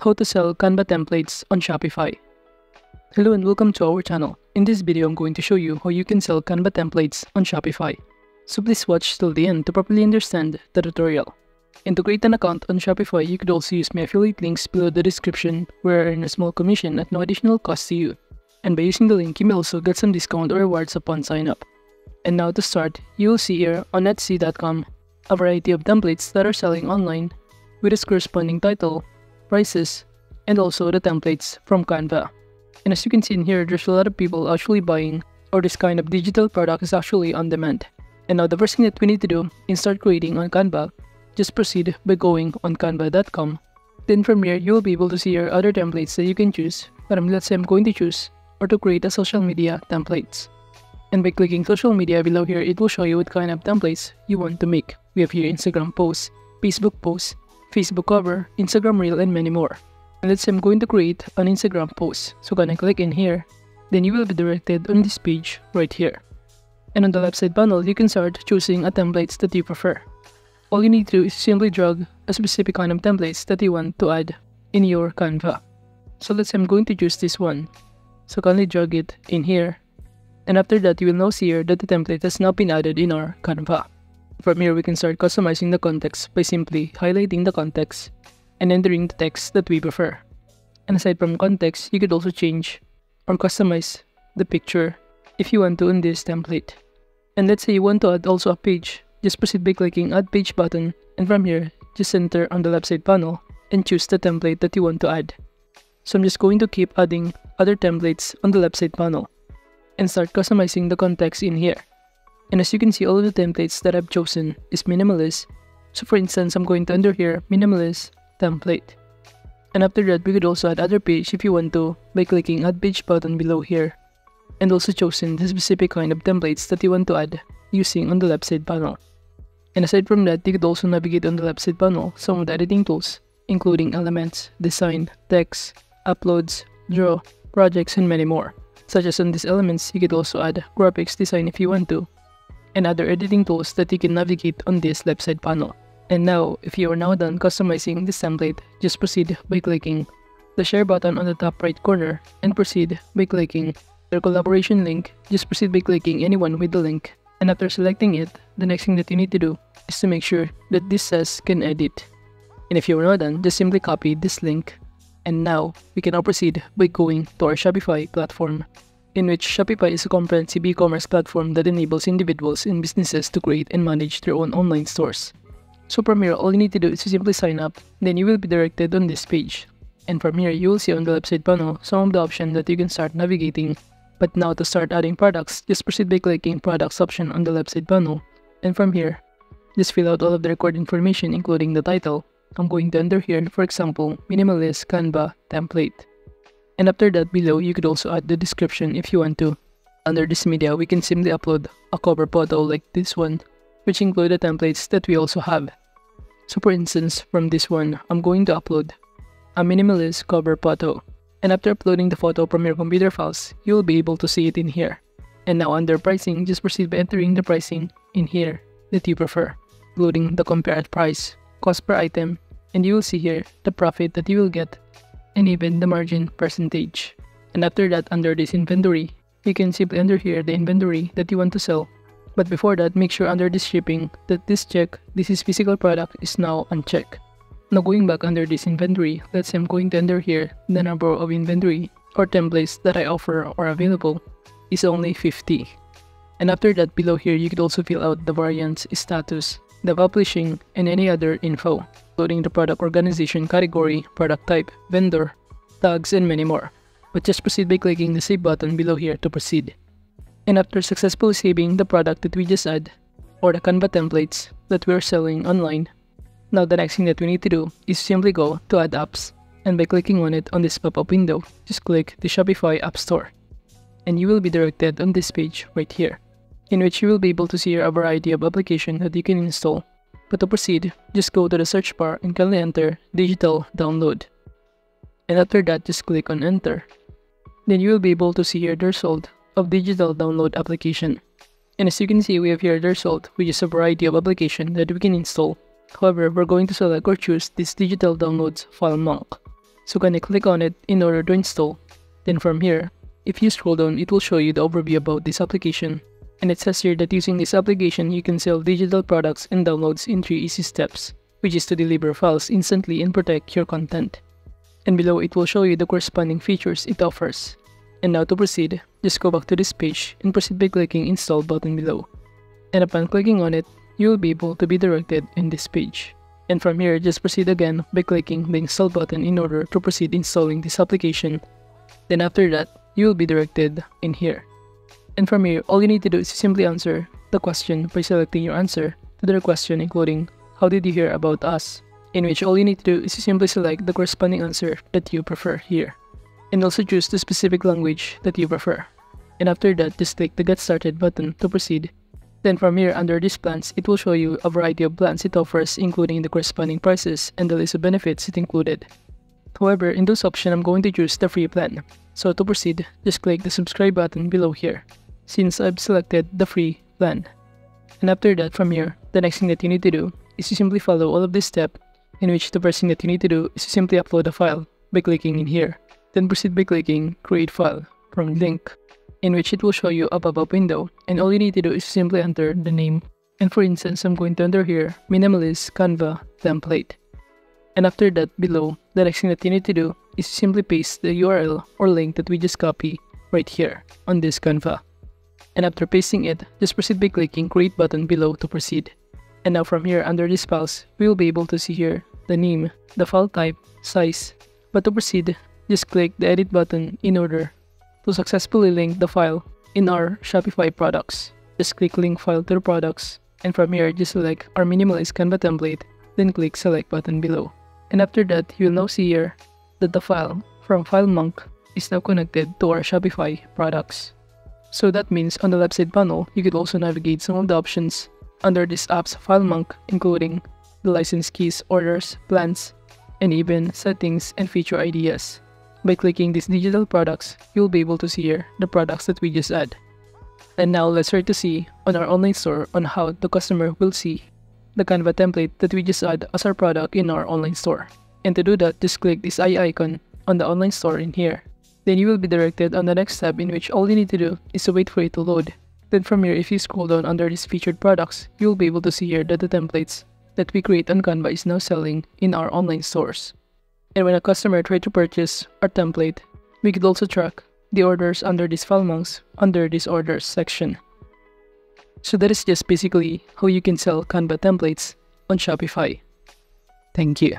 How to sell Canva templates on Shopify. Hello and welcome to our channel. In this video, I'm going to show you how you can sell Canva templates on Shopify. So please watch till the end to properly understand the tutorial. And to create an account on Shopify, you could also use my affiliate links below the description where I earn a small commission at no additional cost to you. And by using the link, you may also get some discount or rewards upon sign up. And now to start, you will see here on Etsy.com a variety of templates that are selling online with its corresponding title, prices, and also the templates from Canva. And as you can see in here, there's a lot of people actually buying, or this kind of digital product is actually on demand. And now the first thing that we need to do is start creating on Canva. Just proceed by going on canva.com. Then from here, you will be able to see your other templates that you can choose. But let's say I'm going to choose or to create a social media templates. And by clicking social media below here, it will show you what kind of templates you want to make. We have here Instagram posts, Facebook posts, Facebook cover, Instagram reel, and many more. And let's say I'm going to create an Instagram post. So gonna click in here, then you will be directed on this page right here. And on the left side panel, you can start choosing a templates that you prefer. All you need to do is simply drag a specific kind of templates that you want to add in your Canva. So let's say I'm going to choose this one. So kindly drag it in here. And after that, you will now see here that the template has now been added in our Canva. From here, we can start customizing the context by simply highlighting the context and entering the text that we prefer. And aside from context, you could also change or customize the picture if you want to in this template. And let's say you want to add also a page, just proceed by clicking Add Page button, and from here, just enter on the left side panel and choose the template that you want to add. So I'm just going to keep adding other templates on the left side panel and start customizing the context in here. And as you can see, all of the templates that I've chosen is minimalist. So for instance, I'm going to enter here minimalist template. And after that, we could also add other page if you want to by clicking Add Page button below here. And also choosing the specific kind of templates that you want to add using on the left side panel. And aside from that, you could also navigate on the left side panel some of the editing tools, including elements, design, text, uploads, draw, projects, and many more. Such as on these elements, you could also add graphics design if you want to, and other editing tools that you can navigate on this left side panel. And now, if you are now done customizing this template, just proceed by clicking the share button on the top right corner and proceed by clicking their collaboration link. Just proceed by clicking anyone with the link. And after selecting it, the next thing that you need to do is to make sure that this says can edit. And if you are now done, just simply copy this link. And now, we can now proceed by going to our Shopify platform, in which Shopify is a comprehensive e-commerce platform that enables individuals and businesses to create and manage their own online stores. So from here, all you need to do is to simply sign up, then you will be directed on this page. And from here, you will see on the left side panel some of the options that you can start navigating. But now to start adding products, just proceed by clicking products option on the left side panel. And from here, just fill out all of the required information including the title. I'm going to enter here, for example, minimalist Canva template. And after that, below, you could also add the description if you want to. Under this media, we can simply upload a cover photo like this one, which include the templates that we also have. So for instance, from this one, I'm going to upload a minimalist cover photo. And after uploading the photo from your computer files, you will be able to see it in here. And now under pricing, just proceed by entering the pricing in here that you prefer, including the compared price, cost per item, and you will see here the profit that you will get and even the margin percentage. And after that, under this inventory, you can simply enter here the inventory that you want to sell. But before that, make sure under this shipping that this is physical product is now unchecked. Now going back under this inventory, let's say I'm going to enter here the number of inventory or templates that I offer or available is only 50. And after that, below here, you could also fill out the variants, status, the publishing, and any other info, including the product organization, category, product type, vendor, tags, and many more. But just proceed by clicking the save button below here to proceed. And after successfully saving the product that we just add, or the Canva templates that we're selling online, now the next thing that we need to do is simply go to Add Apps, and by clicking on it on this pop-up window, just click the Shopify App Store. And you will be directed on this page right here, in which you will be able to see a variety of applications that you can install. But to proceed, just go to the search bar and kindly enter Digital Download. And after that, just click on Enter. Then you will be able to see here the result of Digital Download application. And as you can see, we have here the result, which is a variety of applications that we can install. However, we're going to select or choose this Digital Downloads file monk. So kindly click on it in order to install. Then from here, if you scroll down, it will show you the overview about this application. And it says here that using this application, you can sell digital products and downloads in 3 easy steps, which is to deliver files instantly and protect your content. And below, it will show you the corresponding features it offers. And now to proceed, just go back to this page and proceed by clicking Install button below. And upon clicking on it, you will be able to be directed in this page. And from here, just proceed again by clicking the Install button in order to proceed installing this application. Then after that, you will be directed in here. And from here, all you need to do is simply answer the question by selecting your answer to the question, including how did you hear about us, in which all you need to do is simply select the corresponding answer that you prefer here. And also choose the specific language that you prefer. And after that, just click the Get Started button to proceed. Then from here, under these plans, it will show you a variety of plans it offers, including the corresponding prices and the list of benefits it included. However, in this option, I'm going to choose the free plan. So to proceed, just click the subscribe button below here, since I've selected the free plan. And after that, from here, the next thing that you need to do is to simply follow all of this step, in which the first thing that you need to do is to simply upload a file by clicking in here. Then proceed by clicking Create File from Link, in which it will show you a pop-up window, and all you need to do is simply enter the name. And for instance, I'm going to enter here Minimalist Canva Template. And after that, below, the next thing that you need to do is simply paste the URL or link that we just copy right here on this Canva. And after pasting it, just proceed by clicking Create button below to proceed. And now from here, under these files, we will be able to see here the name, the file type, size. But to proceed, just click the Edit button in order to successfully link the file in our Shopify products. Just click Link File to the products, and from here, just select our Minimalist Canva template, then click Select button below. And after that, you will now see here that the file from FileMonk is now connected to our Shopify products. So that means on the left side panel, you could also navigate some of the options under this app's FileMonk, including the license keys, orders, plans, and even settings and feature ideas. By clicking these digital products, you'll be able to see here the products that we just add. And now let's try to see on our online store on how the customer will see the Canva template that we just add as our product in our online store. And to do that, just click this eye icon on the online store in here. Then you will be directed on the next tab, in which all you need to do is to wait for it to load. Then from here, if you scroll down under these featured products, you will be able to see here that the templates that we create on Canva is now selling in our online stores. And when a customer tries to purchase our template, we could also track the orders under these FileMonks under this orders section. So that is just basically how you can sell Canva templates on Shopify. Thank you.